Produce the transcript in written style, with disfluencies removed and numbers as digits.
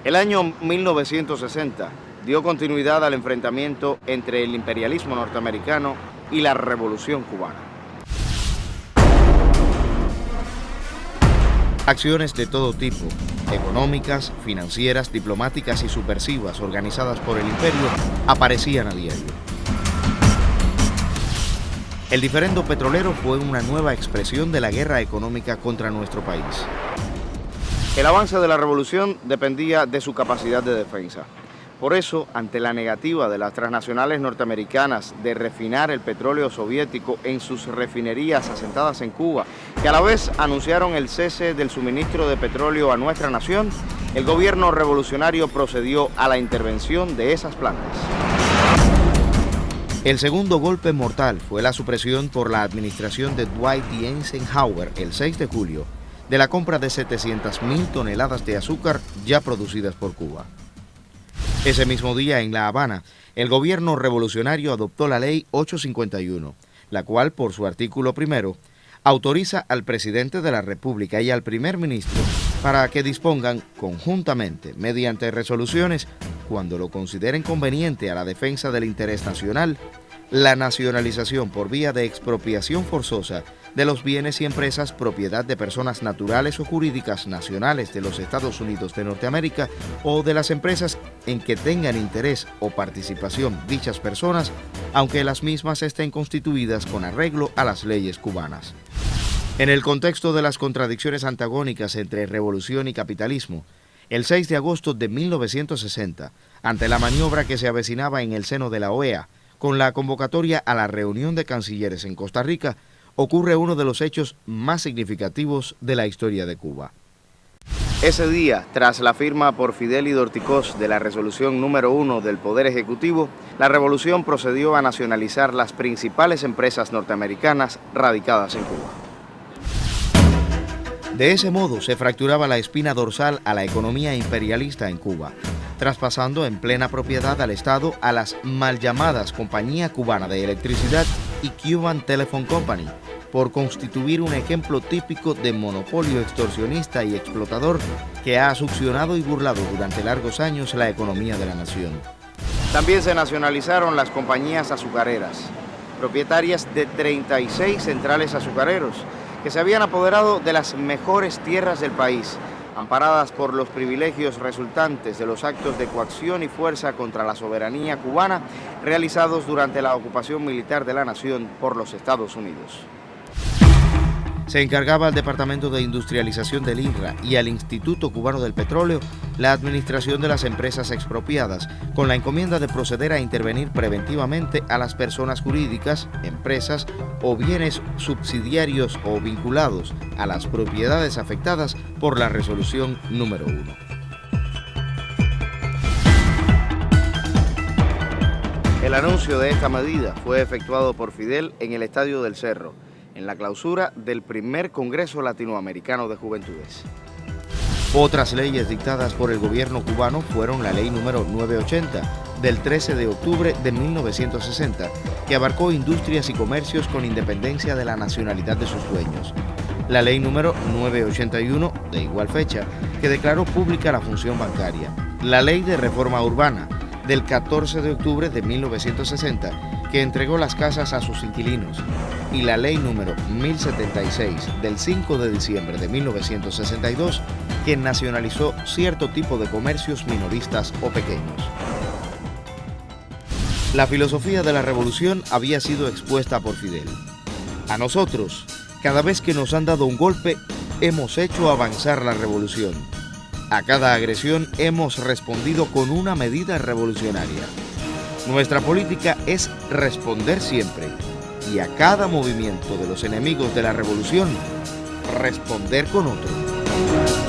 El año 1960 dio continuidad al enfrentamiento entre el imperialismo norteamericano y la Revolución cubana. Acciones de todo tipo, económicas, financieras, diplomáticas y subversivas organizadas por el imperio, aparecían a diario. El diferendo petrolero fue una nueva expresión de la guerra económica contra nuestro país. El avance de la revolución dependía de su capacidad de defensa. Por eso, ante la negativa de las transnacionales norteamericanas de refinar el petróleo soviético en sus refinerías asentadas en Cuba, que a la vez anunciaron el cese del suministro de petróleo a nuestra nación, el gobierno revolucionario procedió a la intervención de esas plantas. El segundo golpe mortal fue la supresión por la administración de Dwight D. Eisenhower el 6 de julio de la compra de 700.000 toneladas de azúcar ya producidas por Cuba. Ese mismo día, en La Habana, el gobierno revolucionario adoptó la Ley 851, la cual, por su artículo primero, autoriza al presidente de la República y al primer ministro para que dispongan conjuntamente, mediante resoluciones, cuando lo consideren conveniente a la defensa del interés nacional, la nacionalización por vía de expropiación forzosa de los bienes y empresas propiedad de personas naturales o jurídicas nacionales de los Estados Unidos de Norteamérica o de las empresas en que tengan interés o participación dichas personas, aunque las mismas estén constituidas con arreglo a las leyes cubanas. En el contexto de las contradicciones antagónicas entre revolución y capitalismo, el 6 de agosto de 1960, ante la maniobra que se avecinaba en el seno de la OEA, con la convocatoria a la reunión de cancilleres en Costa Rica, ocurre uno de los hechos más significativos de la historia de Cuba. Ese día, tras la firma por Fidel y Dorticós de la resolución número 1 del Poder Ejecutivo, la revolución procedió a nacionalizar las principales empresas norteamericanas radicadas en Cuba. De ese modo se fracturaba la espina dorsal a la economía imperialista en Cuba, traspasando en plena propiedad al Estado a las mal llamadas Compañía Cubana de Electricidad y Cuban Telephone Company, por constituir un ejemplo típico de monopolio extorsionista y explotador que ha succionado y burlado durante largos años la economía de la nación. También se nacionalizaron las compañías azucareras, propietarias de 36 centrales azucareros, que se habían apoderado de las mejores tierras del país, amparadas por los privilegios resultantes de los actos de coacción y fuerza contra la soberanía cubana realizados durante la ocupación militar de la nación por los Estados Unidos. Se encargaba al Departamento de Industrialización del INRA y al Instituto Cubano del Petróleo la administración de las empresas expropiadas, con la encomienda de proceder a intervenir preventivamente a las personas jurídicas, empresas o bienes subsidiarios o vinculados a las propiedades afectadas por la resolución número 1. El anuncio de esta medida fue efectuado por Fidel en el Estadio del Cerro, en la clausura del primer Congreso Latinoamericano de Juventudes. Otras leyes dictadas por el gobierno cubano fueron la Ley número 980 del 13 de octubre de 1960, que abarcó industrias y comercios con independencia de la nacionalidad de sus dueños. La Ley número 981 de igual fecha, que declaró pública la función bancaria. La Ley de Reforma Urbana del 14 de octubre de 1960, que entregó las casas a sus inquilinos, y la Ley número 1076 del 5 de diciembre de 1962, que nacionalizó cierto tipo de comercios minoristas o pequeños. La filosofía de la revolución había sido expuesta por Fidel. A nosotros, cada vez que nos han dado un golpe, hemos hecho avanzar la revolución. A cada agresión hemos respondido con una medida revolucionaria. Nuestra política es responder siempre, y a cada movimiento de los enemigos de la revolución, responder con otro.